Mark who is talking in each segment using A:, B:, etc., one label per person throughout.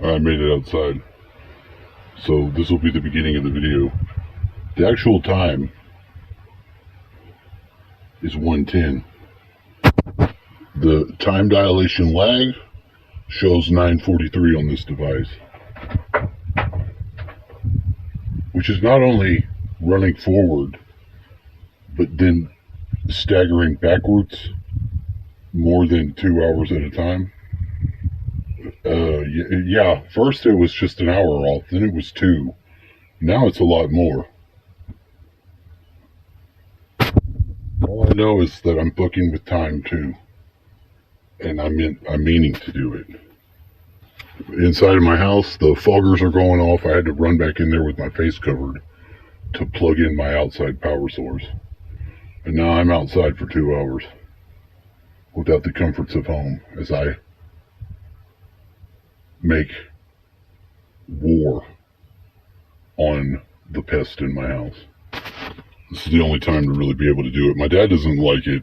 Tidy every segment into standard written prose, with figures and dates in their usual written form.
A: I made it outside. So this will be the beginning of the video. The actual time is 1:10. The time dilation lag shows 9:43 on this device, which is not only running forward, but then staggering backwards more than 2 hours at a time. Yeah, first it was just an hour off, then it was 2. Now it's a lot more. All I know is that I'm fucking with time too, and I'm meaning to do it. Inside of my house, the foggers are going off. I had to run back in there with my face covered to plug in my outside power source. And now I'm outside for 2 hours without the comforts of home as I make war on the pest in my house. This is the only time to really be able to do it. My dad doesn't like it,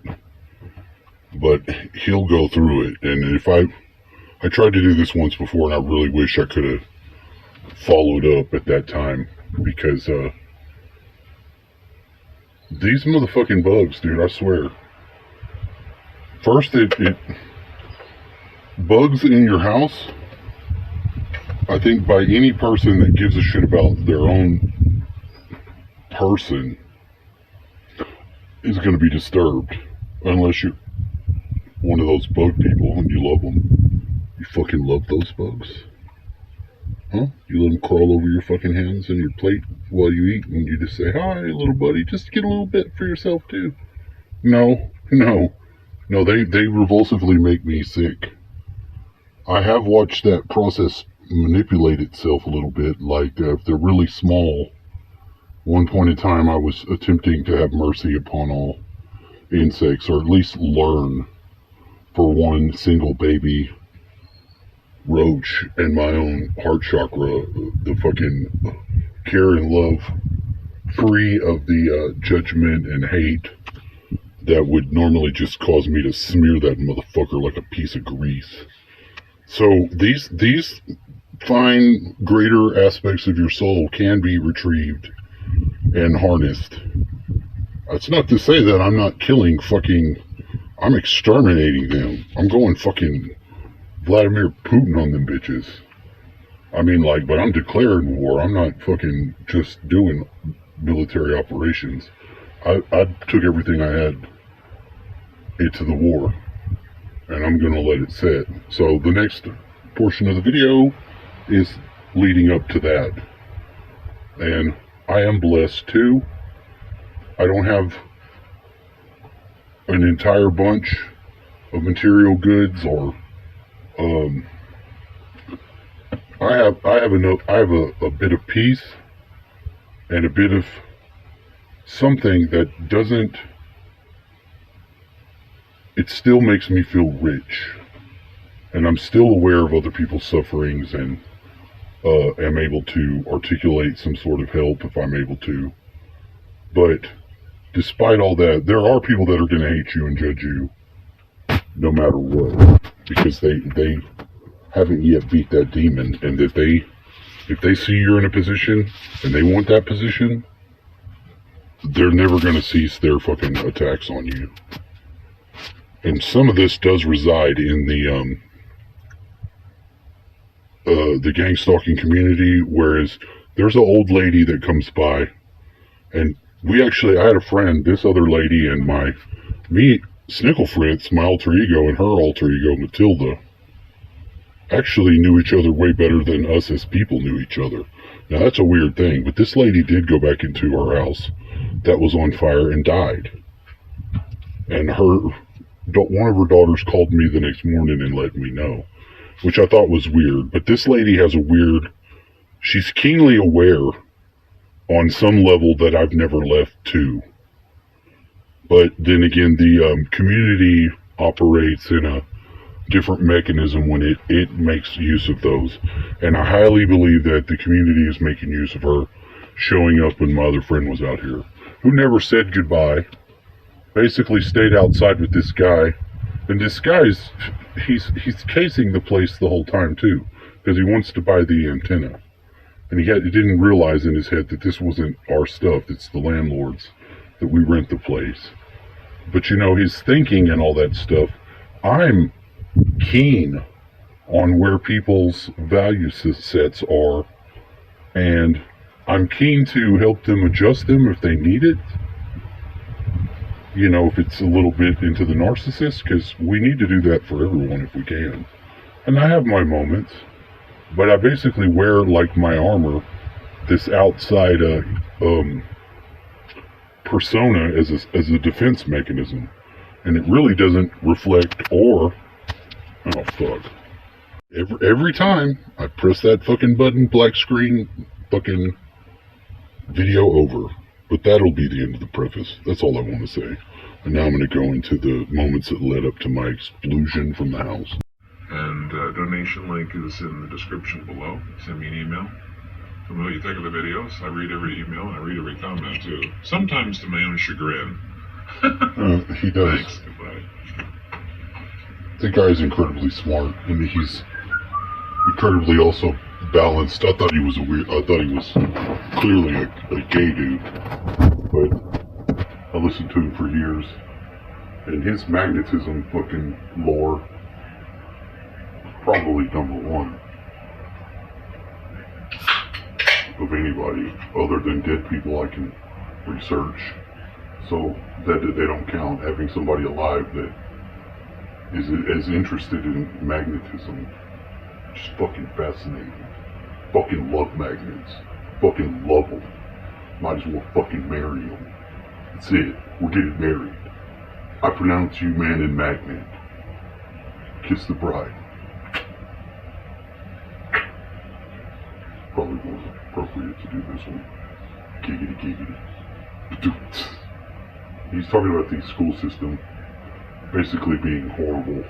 A: but he'll go through it. And if I tried to do this once before, and I really wish I could have followed up at that time, because these motherfucking bugs, dude, I swear. First, it bugs in your house, I think, by any person that gives a shit about their own person is going to be disturbed, unless you're one of those bug people and you love them. You fucking love those bugs? Huh? You let them crawl over your fucking hands and your plate while you eat, and you just say, "Hi, little buddy, just get a little bit for yourself too." No, they revulsively make me sick. I have watched that process manipulate itself a little bit, like if they're really small. One point in time I was attempting to have mercy upon all insects, or at least learn for one single baby roach and my own heart chakra, the fucking care and love, free of the judgment and hate that would normally just cause me to smear that motherfucker like a piece of grease. So these fine, greater aspects of your soul can be retrieved and harnessed. That's not to say that I'm not killing I'm exterminating them. I'm going fucking Vladimir Putin on them bitches. I mean, but I'm declaring war. I'm not fucking just doing military operations. I took everything I had into the war, and I'm gonna let it sit. So the next portion of the video is leading up to that. And I am blessed too. I don't have an entire bunch of material goods, or I have enough. I have a bit of peace and a bit of something that doesn't. It still makes me feel rich, and I'm still aware of other people's sufferings, and am able to articulate some sort of help if I'm able to. But despite all that, there are people that are going to hate you and judge you no matter what, because they haven't yet beat that demon. And if they see you're in a position and they want that position, they're never going to cease their fucking attacks on you. And some of this does reside in the gang stalking community, whereas there's an old lady that comes by, and I had a friend, this other lady, and Snickle Fritz, my alter ego, and her alter ego, Matilda, actually knew each other way better than us as people knew each other. Now that's a weird thing, but this lady did go back into our house that was on fire and died. And one of her daughters called me the next morning and let me know, which I thought was weird. But this lady has she's keenly aware on some level that I've never left to. But then again, the community operates in a different mechanism when it makes use of those. And I highly believe that the community is making use of her showing up when my other friend was out here, who never said goodbye, basically stayed outside with this guy. And this guy's, he's casing the place the whole time too. because he wants to buy the antenna. And he didn't realize in his head that this wasn't our stuff, it's the landlord's, that we rent the place. But you know, his thinking and all that stuff, I'm keen on where people's value sets are, and I'm keen to help them adjust them if they need it. You know, if it's a little bit into the narcissist, because we need to do that for everyone if we can. And I have my moments, but I basically wear, like my armor, this outside persona as a defense mechanism. And it really doesn't reflect oh fuck. Every time I press that fucking button, black screen, fucking video over. But that'll be the end of the preface. That's all I want to say. And now I'm going to go into the moments that led up to my explosion from the house.
B: And donation link is in the description below. Send me an email. Tell me what you think of the videos. I read every email and I read every comment too. Sometimes to my own chagrin.
A: He does.
B: Thanks. Goodbye.
A: The guy's incredibly smart, and he's incredibly also balanced. I thought he was clearly a gay dude, but I listened to him for years, and his magnetism fucking lore, probably number one of anybody other than dead people I can research. So that they don't count. Having somebody alive that is as interested in magnetism, just fucking fascinating. Fucking love magnets. Fucking love them. Might as well fucking marry them. That's it. We're getting married. I pronounce you man and magnet. Kiss the bride. Probably wasn't appropriate to do this one. Giggity giggity. He's talking about the school system basically being horrible.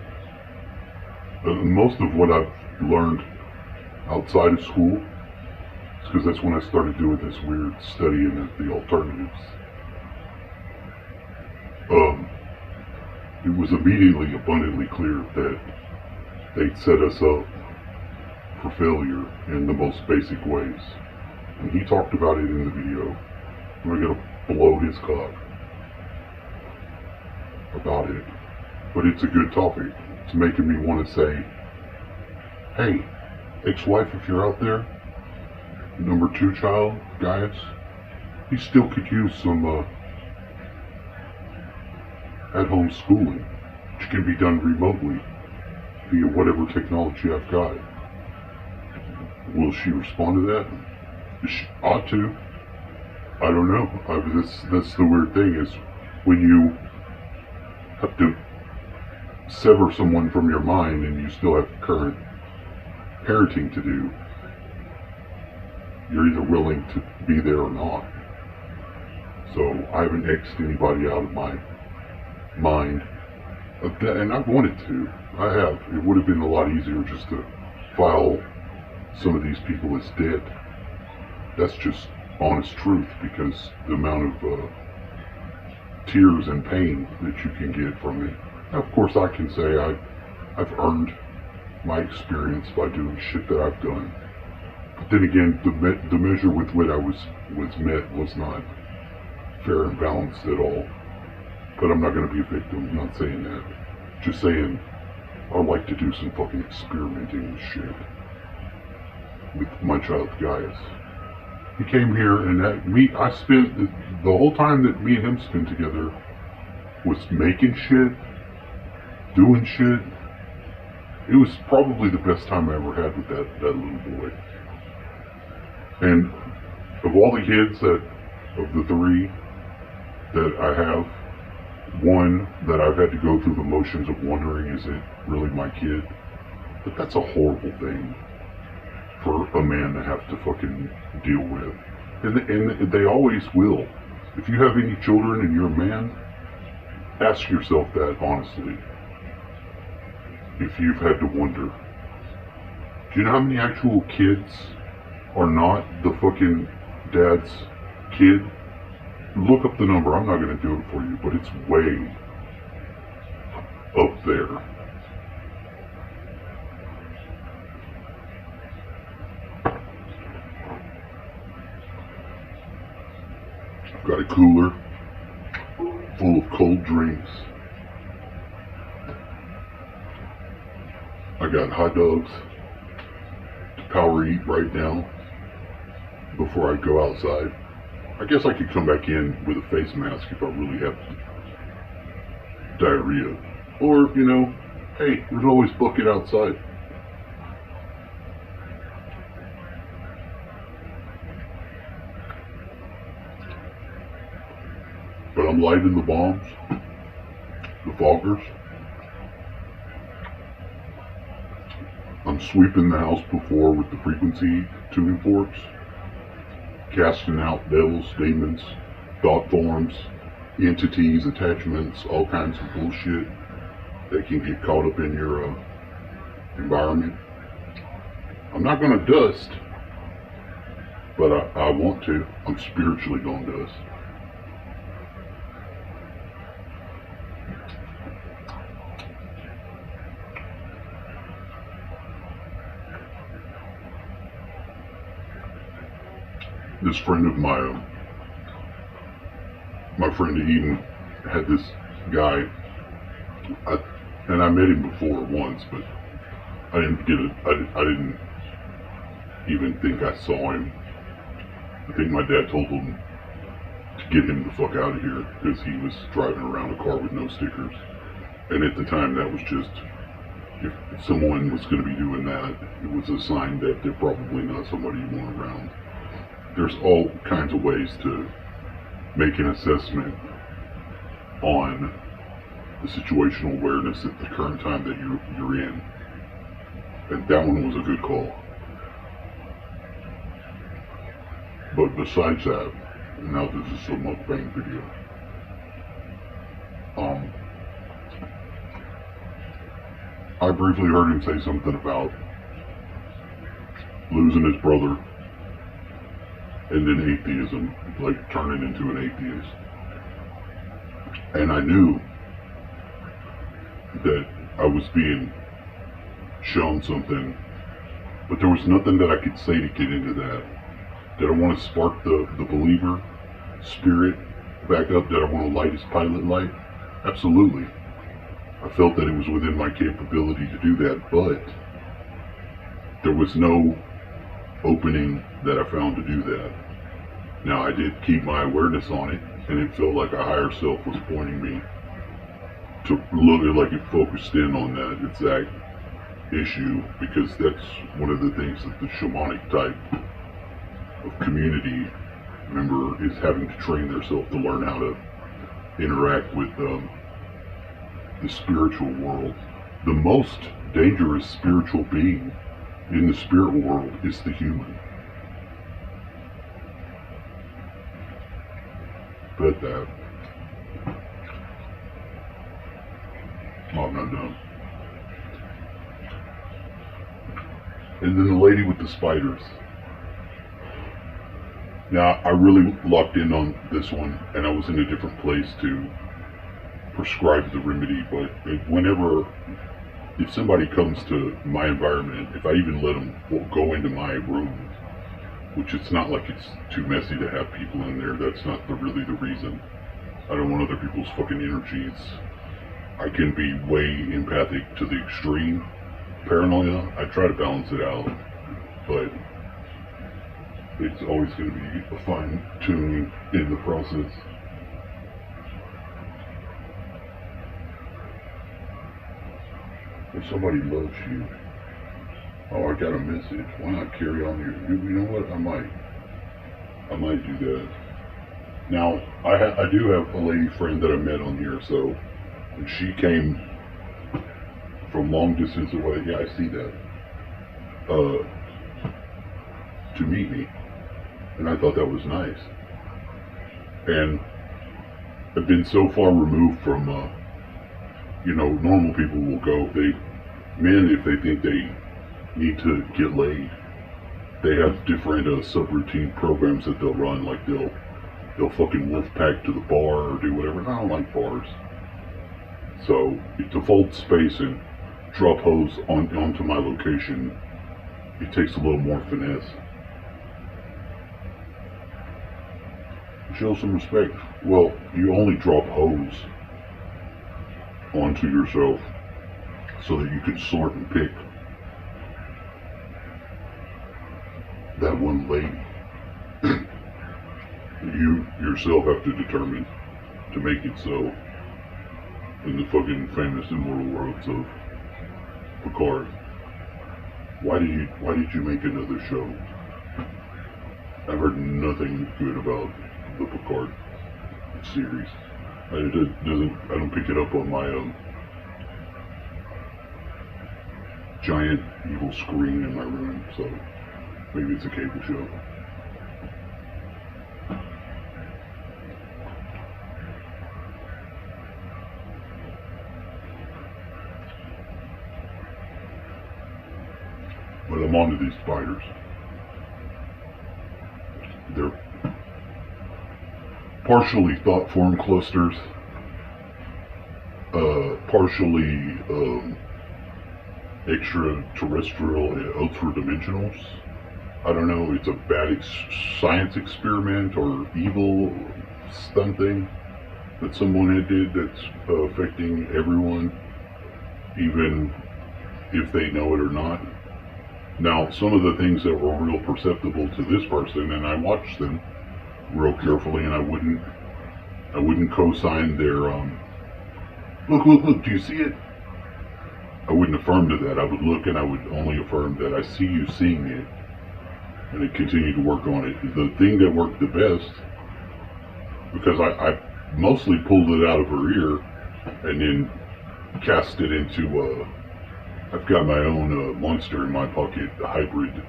A: Most of what I've learned outside of school is because that's when I started doing this weird study in the alternatives. It was immediately abundantly clear that they'd set us up for failure in the most basic ways. And he talked about it in the video. We're gonna blow his cock about it. But it's a good topic. It's making me want to say, hey, ex-wife, if you're out there, number 2 child, guys, he still could use some at-home schooling, which can be done remotely via whatever technology I've got. Will she respond to that? She ought to. I don't know. That's the weird thing, is when you have to sever someone from your mind and you still have current parenting to do, you're either willing to be there or not. So I haven't X'd anybody out of my mind, and I've wanted to. I have. It would have been a lot easier just to file some of these people as dead. That's just honest truth, because the amount of tears and pain that you can get from it. Now, of course, I can say I've earned my experience by doing shit that I've done. But then again, the measure with which I was met was not fair and balanced at all. But I'm not going to be a victim. I'm not saying that. Just saying I'd like to do some fucking experimenting with shit with my child Gaius. He came here, and I spent the whole time that me and him spent together was making shit, doing shit. It was probably the best time I ever had with that little boy. And of all the kids of the 3 that I have, one that I've had to go through the motions of wondering, is it really my kid? But that's a horrible thing for a man to have to fucking deal with. And they always will. If you have any children and you're a man, ask yourself that honestly. If you've had to wonder. Do you know how many actual kids are not the fucking dad's kid? Look up the number. I'm not going to do it for you, but it's way up there. Got a cooler full of cold drinks. I got hot dogs to power eat right now before I go outside. I guess I could come back in with a face mask if I really have diarrhea. Or, you know, hey, there's always bucket outside. But I'm lighting the bombs, the foggers. I'm sweeping the house before with the frequency tuning forks, casting out devils, demons, thought forms, entities, attachments, all kinds of bullshit that can get caught up in your environment. I'm not going to dust, but I want to. I'm spiritually going to dust. This friend of mine, my friend Eden, had this guy, and I met him before once, but I didn't get it. I didn't even think I saw him. I think my dad told him to get him the fuck out of here because he was driving around a car with no stickers. And at the time, that was just, if someone was going to be doing that, it was a sign that they're probably not somebody you want around. There's all kinds of ways to make an assessment on the situational awareness at the current time that you're in. And that one was a good call. But besides that, now this is a mukbang video. I briefly heard him say something about losing his brother and then atheism, like turning into an atheist. And I knew that I was being shown something, but there was nothing that I could say to get into that. Did I want to spark the believer spirit back up? Did I want to light his pilot light? Absolutely. I felt that it was within my capability to do that, but there was no opening that I found to do that. Now, I did keep my awareness on it, and it felt like a higher self was pointing me to look like it focused in on that exact issue, because that's one of the things that the shamanic type of community member is having to train themselves to learn how to interact with the spiritual world. The most dangerous spiritual being in the spirit world is the human. Bet that. Oh, I'm not done. And then the lady with the spiders. Now, I really locked in on this one, and I was in a different place to prescribe the remedy, but if somebody comes to my environment, if I even let them go into my room, which it's not like it's too messy to have people in there, that's not really the reason. I don't want other people's fucking energies. I can be way empathic to the extreme. Paranoia, I try to balance it out, but it's always going to be a fine tuning in the process. If somebody loves you, oh, I got a message. Why not carry on your? You know what? I might do that. Now, I do have a lady friend that I met on here, so when she came from long distance away, yeah, I see that, to meet me, and I thought that was nice. And I've been so far removed from, normal people will go, if they think they need to get laid, they have different subroutine programs that they'll run, like they'll fucking wolf pack to the bar or do whatever. And I don't like bars, so to fold space and drop hose onto my location, it takes a little more finesse. Show some respect. Well, you only drop hose onto yourself so that you can sort and pick that one lady. You yourself have to determine to make it so. In the fucking famous immortal worlds of Picard. Why did you make another show? I've heard nothing good about the Picard series. I don't pick it up on my giant evil screen in my room, so maybe it's a cable show. But I'm onto these spiders. They're partially thought form clusters, partially extraterrestrial and ultra-dimensionals. I don't know, it's a bad science experiment or evil something that someone had did that's affecting everyone, even if they know it or not. Now, some of the things that were real perceptible to this person, and I watched them real carefully, and I wouldn't co-sign their, look, do you see it? I wouldn't affirm to that. I would look and I would only affirm that I see you seeing it, and I continue to work on it. The thing that worked the best, because I mostly pulled it out of her ear, and then cast it into, I've got my own monster in my pocket, a hybrid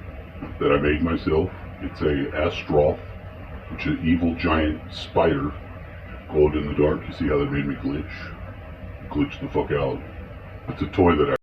A: that I made myself. It's a Astroth, which is an evil giant spider, glowed in the dark. You see how that made me glitch? Glitch the fuck out. It's a toy that I